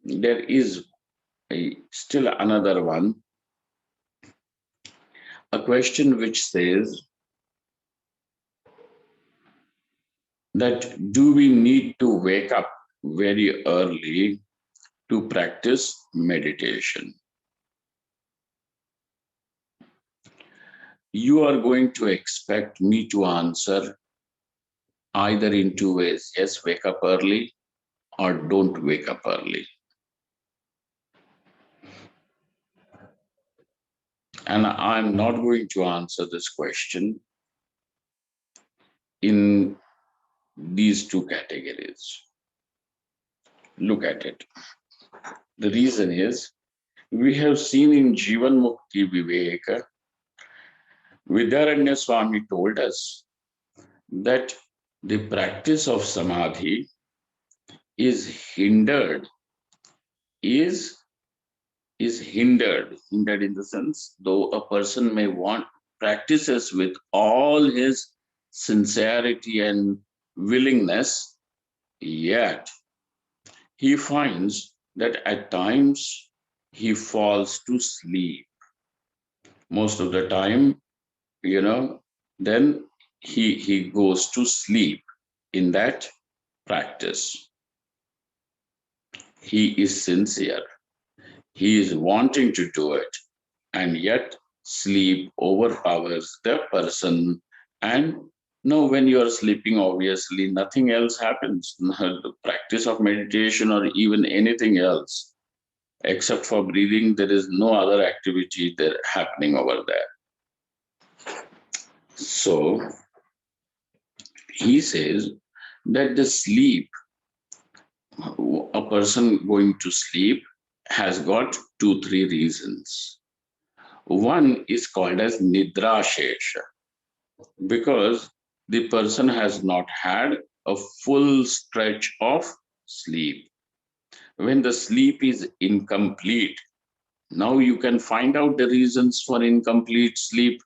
there is still another one, a question which says that do we need to wake up very early to practice meditation? You are going to expect me to answer either in two ways: yes, wake up early, or don't wake up early. And I'm not going to answer this question in these two categories. Look at it. The reason is we have seen in Jivan Mukti Viveka, Vidyaranya Swami told us that the practice of samadhi is hindered, is hindered in the sense, though a person may want practices with all his sincerity and willingness, yet he finds that at times he falls to sleep. Most of the time, you know, then he goes to sleep in that practice. He is sincere, he is wanting to do it, and yet sleep overpowers the person. And no, when you are sleeping, obviously nothing else happens. The practice of meditation or even anything else, except for breathing, there is no other activity there happening over there. So he says that the sleep, a person going to sleep has got two, three reasons. One is called as Nidra Shesha, because the person has not had a full stretch of sleep. When the sleep is incomplete, now you can find out the reasons for incomplete sleep.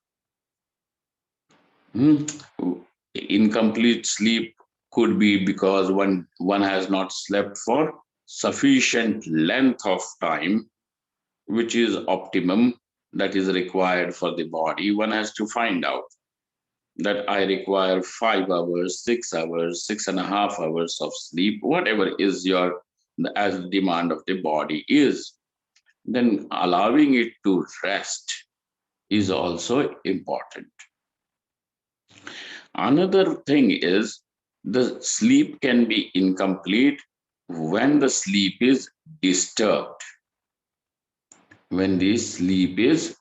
Incomplete sleep could be because one has not slept for sufficient length of time, which is optimum that is required for the body. One has to find out that I require 5 hours, 6 hours, 6.5 hours of sleep, whatever is your as the demand of the body is. Then allowing it to rest is also important. Another thing is the sleep can be incomplete when the sleep is disturbed. When the sleep is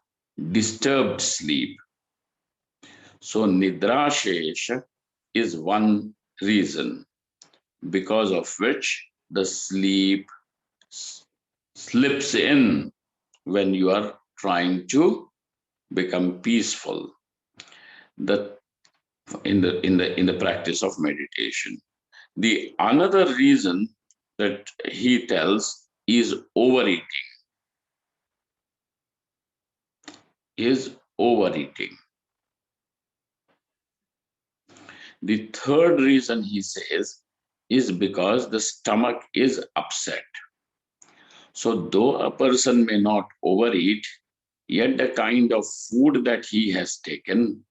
disturbed sleep. So Nidra Shesh is one reason because of which the sleep slips in when you are trying to become peaceful. The in the practice of meditation. The another reason that he tells is overeating. Is overeating. The third reason he says is because the stomach is upset. So though a person may not overeat, yet the kind of food that he has taken,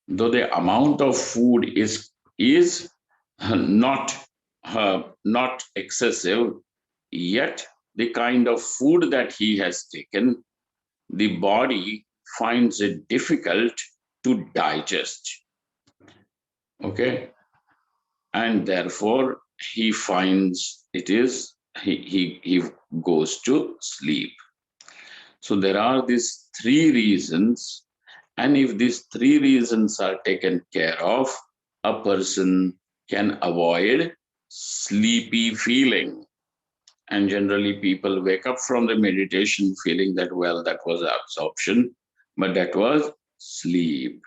though the amount of food is not not excessive, yet the kind of food that he has taken, the body finds it difficult to digest. Okay, and therefore he finds it is he goes to sleep. So there are these three reasons, and if these three reasons are taken care of, a person can avoid sleepy feeling. And generally people wake up from the meditation feeling that, well, that was absorption, but that was sleep.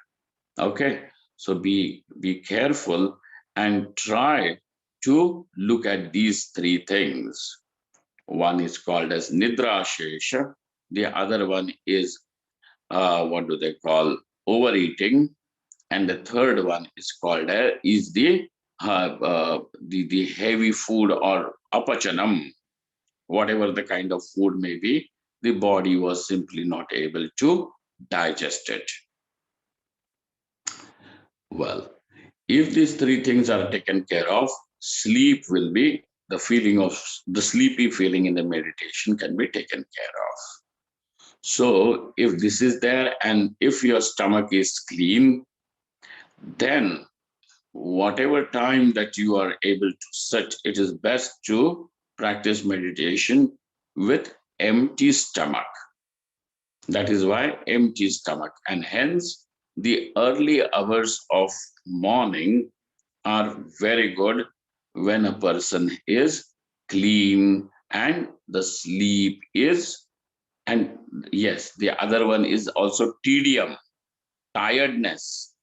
Okay, so be careful and try to look at these three things. One is called as Nidra Shesha, the other one is what do they call, overeating, and the third one is called is the heavy food or apachanam, whatever the kind of food may be, the body was simply not able to digest it. Well, if these three things are taken care of, sleep will be the feeling of the sleepy feeling in the meditation can be taken care of. So, if this is there and if your stomach is clean, then whatever time that you are able to sit, it is best to practice meditation with empty stomach. That is why empty stomach. And hence, the early hours of morning are very good when a person is clean and the sleep is, and yes, the other one is also tedium, tiredness.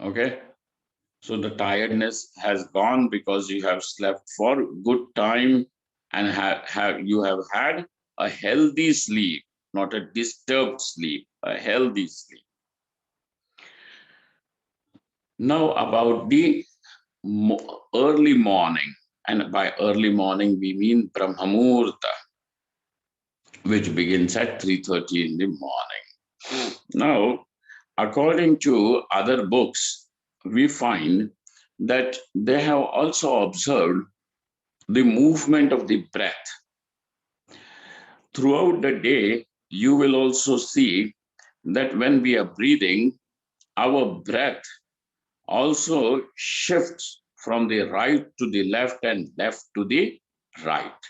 Okay. So the tiredness has gone because you have slept for good time and you have had a healthy sleep, not a disturbed sleep, a healthy sleep. Now about the early morning, and by early morning we mean Brahmamurta, which begins at 3:30 in the morning. Now, according to other books, we find that they have also observed the movement of the breath. Throughout the day, you will also see that when we are breathing, our breath also shifts from the right to the left and left to the right.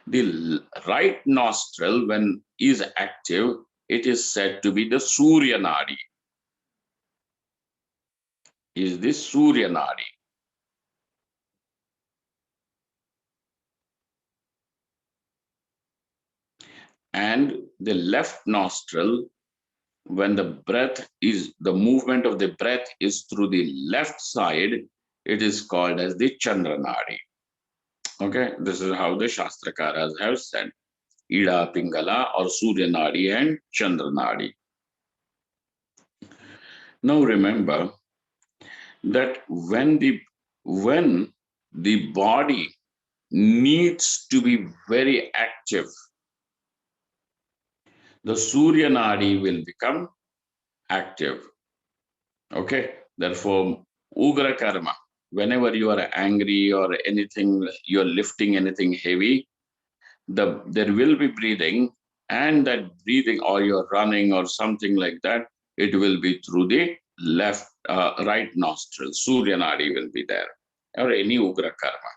The right nostril, when is active, it is said to be the Surya Nadi. Is this Surya Nadi? And the left nostril, when the movement of the breath is through the left side, it is called as the Chandra Nadi. Okay, this is how the Shastrakaras have said. Ida, Pingala, or Surya Nadi and Chandra Nadi. Now remember that when the body needs to be very active, the Surya Nadi will become active. Okay, therefore, Ugra Karma, whenever you are angry or anything, you're lifting anything heavy, there will be breathing, and that breathing, or you're running or something like that, it will be through the right nostril. Surya Nadi will be there, or any Ugra Karma.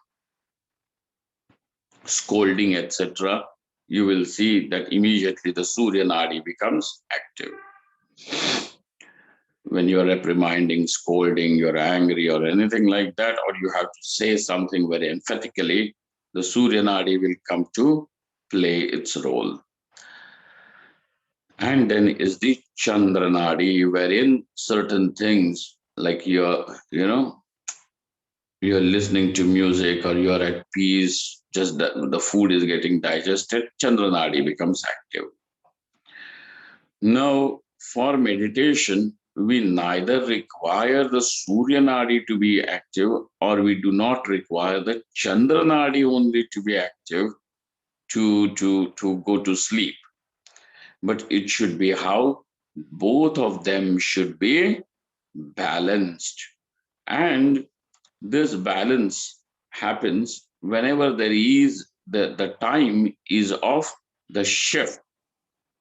Scolding, etc., you will see that immediately the Surya Nadi becomes active. When you're reprimanding, scolding, you're angry, or anything like that, or you have to say something very emphatically, the Surya Nadi will come to play its role. And then is the Chandra Nadi, wherein certain things like you're listening to music or you're at peace, just the food is getting digested, Chandra Nadi becomes active. Now, for meditation, we neither require the Surya Nadi to be active or we do not require the Chandra Nadi only to be active to go to sleep. But it should be how both of them should be balanced. And this balance happens whenever there is the time is of the shift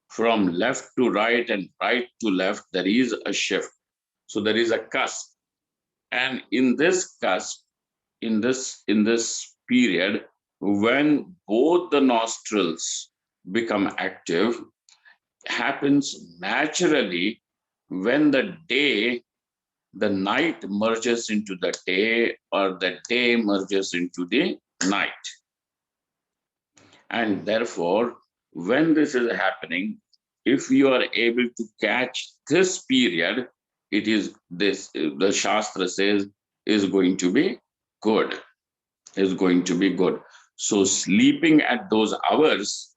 from left to right and right to left. There is a shift, so there is a cusp, and in this cusp, in this period, when both the nostrils become active, happens naturally when the night merges into the day, or the day merges into the night. And therefore, when this is happening, if you are able to catch this period, it is this, the Shastra says, is going to be good, is going to be good. So sleeping at those hours,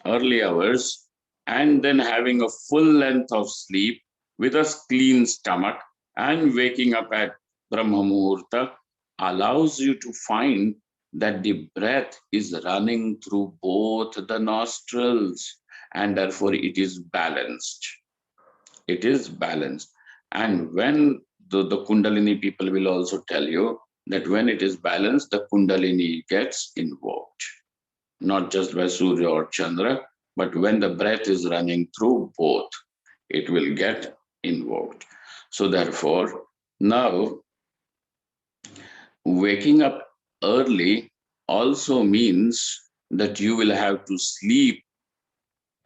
early hours, and then having a full length of sleep with a clean stomach and waking up at Brahma Muhurta allows you to find that the breath is running through both the nostrils, and therefore it is balanced. It is balanced. And when the Kundalini people will also tell you that when it is balanced, the Kundalini gets invoked, not just by Surya or Chandra, but when the breath is running through both, it will get invoked. So, therefore, now waking up early also means that you will have to sleep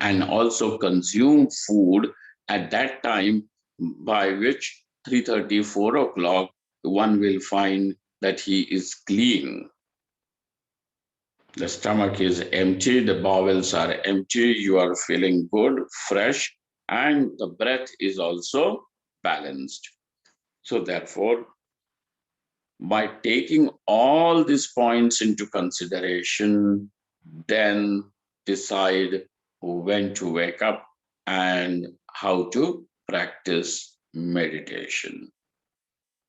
and also consume food at that time, by which 3:30, 4 o'clock, one will find that he is clean. The stomach is empty, the bowels are empty, you are feeling good, fresh, and the breath is also balanced. So, therefore, by taking all these points into consideration, then decide when to wake up and how to practice meditation.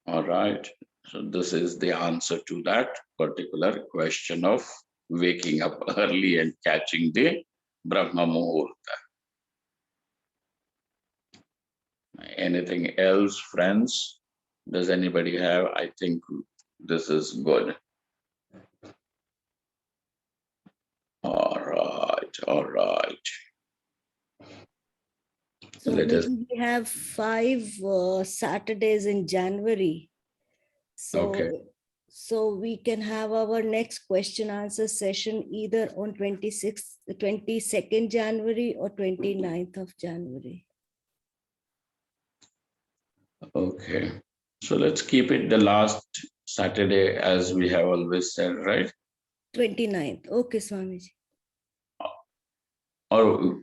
All right. So, this is the answer to that particular question of waking up early and catching the Brahma Muhurta. Anything else, friends? Does anybody have? I think this is good. All right, all right. So we have 5 Saturdays in January. Okay. So we can have our next question answer session either on 26th, 22nd January or 29th of January. Okay. So let's keep it the last Saturday as we have always said, right? 29th. Okay, Swamiji. Or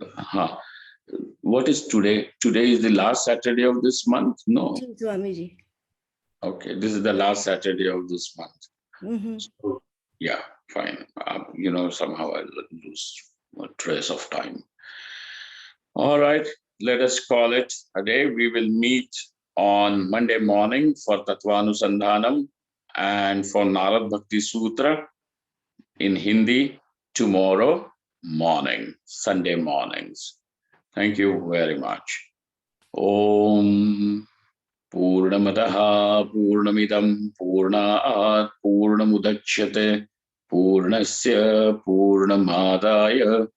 what is today? Today is the last Saturday of this month? No. Swamiji. Okay, this is the last Saturday of this month. Mm-hmm. So, yeah, fine. Somehow I lose a trace of time. All right, let us call it a day. We will meet on Monday morning for Tatvanusandhanam and for Narad Bhakti Sutra in Hindi tomorrow morning, Sunday mornings. Thank you very much. Om Purnamadaha Purnamidam Purnaat Purnamudachyate Purnasya Purnamadaya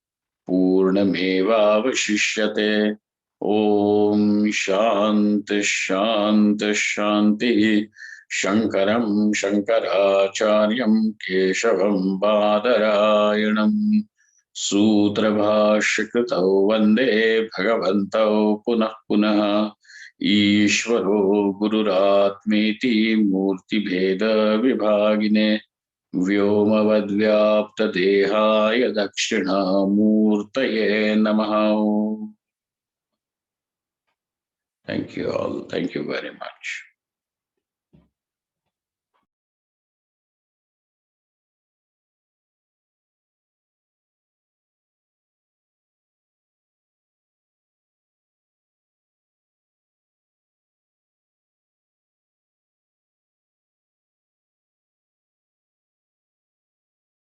Purnamevavashishyate. Om Shanti Shanti Shanti. Shankaram Shankaracharyam Keshavam Badarayanam Sutrabhashikritau Vande Bhagavantau Punah Punah. ईश्वरो गुरुरात्मेति मूर्तिभेद विभागिने व्योमवद्व्याप्तदेहाय दक्षिणामूर्तये नमः. Thank you all. Thank you very much.